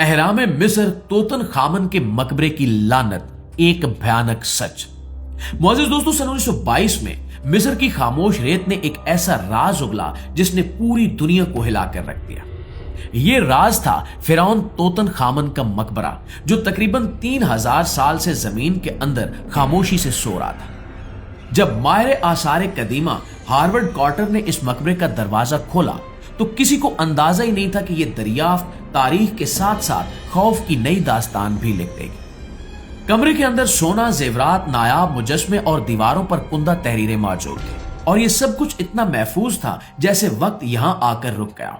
अहराम मिस्र तोतन खामन के मकबरे की लानत, एक भयानक सच। मौजूद दोस्तों, सन 1922 में मिस्र की खामोश रेत ने एक ऐसा राज उगला जिसने पूरी दुनिया को हिलाकर रख दिया। यह राज था फिरौन तोतन खामन का मकबरा, जो तकरीबन 3000 साल से जमीन के अंदर खामोशी से सो रहा था। जब माहिर आसार कदीमा हार्वर्ड कॉर्टर ने इस मकबरे का दरवाजा खोला तो किसी को अंदाजा ही नहीं था कि यह दरियाफ्त तारीख के साथ साथ खौफ की नई दास्तान भी लिख देगी। कमरे के अंदर सोना, जेवरात, नायाब मुजस्मे और दीवारों पर कुंदा तहरीरें मौजूद थी, और यह सब कुछ इतना महफूज था जैसे वक्त यहां आकर रुक गया।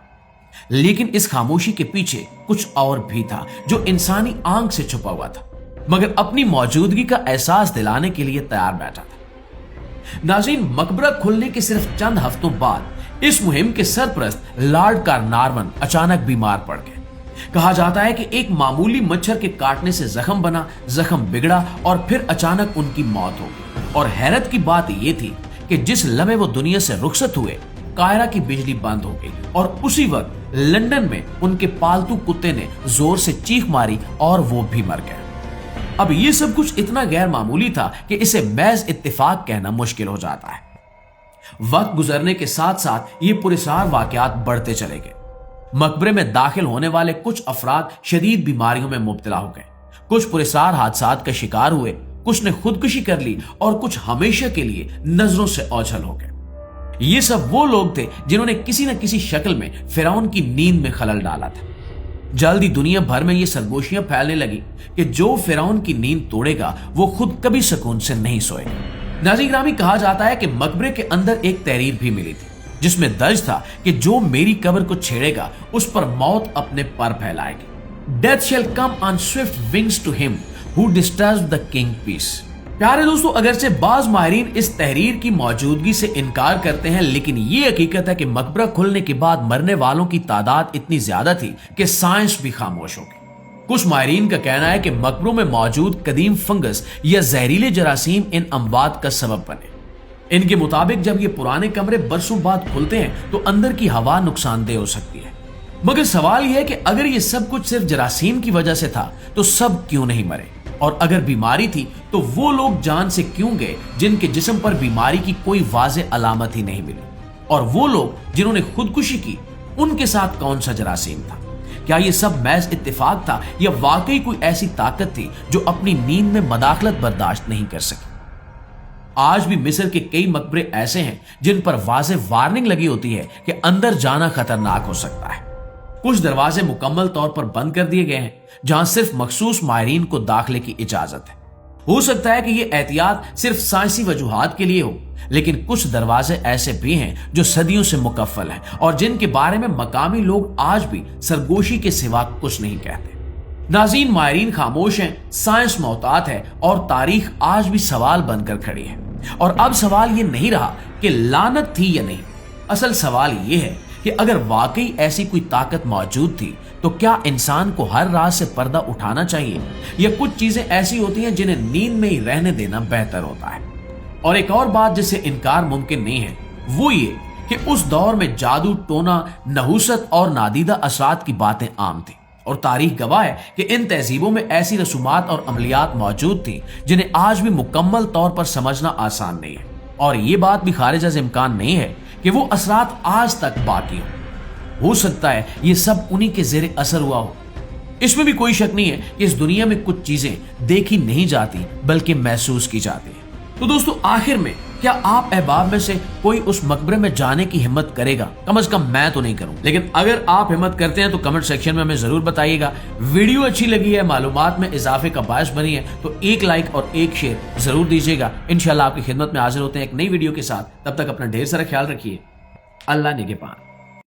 लेकिन इस खामोशी के पीछे कुछ और भी था जो इंसानी आंख से छुपा हुआ था, मगर अपनी मौजूदगी का एहसास दिलाने के लिए तैयार बैठा था। नाज़रीन, मकबरा खुलने के सिर्फ चंद हफ्तों बाद इस मुहिम के सरपरस्त लॉर्ड कार्नारवन अचानक बीमार पड़ गए। कहा जाता है कि एक मामूली मच्छर के काटने से जख्म बना, जख्म बिगड़ा और फिर अचानक उनकी मौत हो गई। और हैरत की बात यह थी कि जिस लम्हे वो दुनिया से रुखसत हुए, कायरा की बिजली बंद हो गई और उसी वक्त लंदन में उनके पालतू कुत्ते ने जोर से चीख मारी और वो भी मर गया। अब ये सब कुछ इतना गैर मामूली था कि इसे महज इत्तेफाक कहना मुश्किल हो जाता है। वक्त गुजरने के साथ साथ ये पुरस्कार वाकयात बढ़ते चले गए। मकबरे में दाखिल होने वाले कुछ अफराद शदीद बीमारियों में मुब्तला हो गए, कुछ पुरस्कार हादसात का शिकार हुए, कुछ ने खुदकुशी कर ली और कुछ हमेशा के लिए नजरों से ओझल हो गए। ये सब वो लोग थे जिन्होंने किसी न किसी शक्ल में फिरौन की नींद में खलल डाला था। जल्दी दुनिया भर में ये सरगोशियां फैलने लगी कि जो फिरौन की नींद तोड़ेगा वो खुद कभी सुकून से नहीं सोएगा। नाज़रीन ग्रामी, कहा जाता है कि मकबरे के अंदर एक तहरीर भी मिली थी जिसमें दर्ज था कि जो मेरी कब्र को छेड़ेगा उस पर मौत अपने पर फैलाएगी। Death shall come on swift wings to him who disturbs the king peace. प्यारे दोस्तों, अगरचे बाज माहिरीन इस तहरीर की मौजूदगी से इनकार करते हैं, लेकिन ये हकीकत है कि मकबरा खुलने के बाद मरने वालों की तादाद इतनी ज्यादा थी कि साइंस भी खामोश हो गई। कुछ माहिरीन का कहना है कि मकबरों में मौजूद कदीम फंगस या जहरीले जरासीम इन अमवात का सबब बने। इनके मुताबिक जब ये पुराने कमरे बरसों बाद खुलते हैं तो अंदर की हवा नुकसानदेह हो सकती है। मगर सवाल यह है कि अगर ये सब कुछ सिर्फ जरासीम की वजह से था तो सब क्यों नहीं मरे, और अगर बीमारी थी तो वो लोग जान से क्यों गए जिनके जिस्म पर बीमारी की कोई वाज़ेह अलामत ही नहीं मिली, और वो लोग जिन्होंने खुदकुशी की उनके साथ कौन सा जरासीम था? क्या ये सब महज इत्तेफाक था या वाकई कोई ऐसी ताकत थी जो अपनी नींद में मदाखलत बर्दाश्त नहीं कर सकी? आज भी मिस्र के कई मकबरे ऐसे हैं जिन पर वाज़ेह वार्निंग लगी होती है कि अंदर जाना खतरनाक हो सकता है। कुछ दरवाजे मुकम्मल तौर पर बंद कर दिए गए हैं जहां सिर्फ मखसूस माहिरीन को दाखिले की इजाजत है। हो सकता है कि यह एहतियात सिर्फ साइंसी वजूहात के लिए हो, लेकिन कुछ दरवाजे ऐसे भी हैं जो सदियों से मुकफ्फल हैं और जिनके बारे में मकामी लोग आज भी सरगोशी के सिवा कुछ नहीं कहते। नाज़रीन, माहिरीन खामोश हैं, साइंस मोहतात है और तारीख आज भी सवाल बनकर खड़ी है। और अब सवाल ये नहीं रहा कि लानत थी या नहीं, असल सवाल ये है कि अगर वाकई ऐसी कोई ताकत मौजूद थी तो क्या इंसान को हर रात से पर्दा उठाना चाहिए, या कुछ चीजें ऐसी होती हैं जिन्हें नींद में ही रहने देना बेहतर होता है? और एक और बात जिससे इनकार मुमकिन नहीं है वो ये कि उस दौर में जादू, टोना, नहुसत और नादीदा असरात की बातें आम थी, और तारीख गवाह है कि इन तहजीबों में ऐसी रसूमात और अमलियात मौजूद थी जिन्हें आज भी मुकम्मल तौर पर समझना आसान नहीं है। और ये बात भी खारिज अज़ इम्कान नहीं है कि वो असरात आज तक बाकी हो सकता है ये सब उन्हीं के ज़ेरे असर हुआ हो। इसमें भी कोई शक नहीं है कि इस दुनिया में कुछ चीजें देखी नहीं जाती बल्कि महसूस की जाती है। तो दोस्तों, आखिर में क्या आप अहबाब में से कोई उस मकबरे में जाने की हिम्मत करेगा? कम से कम मैं तो नहीं करूं, लेकिन अगर आप हिम्मत करते हैं तो कमेंट सेक्शन में हमें जरूर बताइएगा। वीडियो अच्छी लगी है, मालूमात में इजाफे का बायस बनी है, तो एक लाइक और एक शेयर जरूर दीजिएगा। इंशाल्लाह आपकी खिदमत में हाजिर होते हैं एक नई वीडियो के साथ। तब तक अपना ढेर सारा ख्याल रखिए। अल्लाह निगहबान।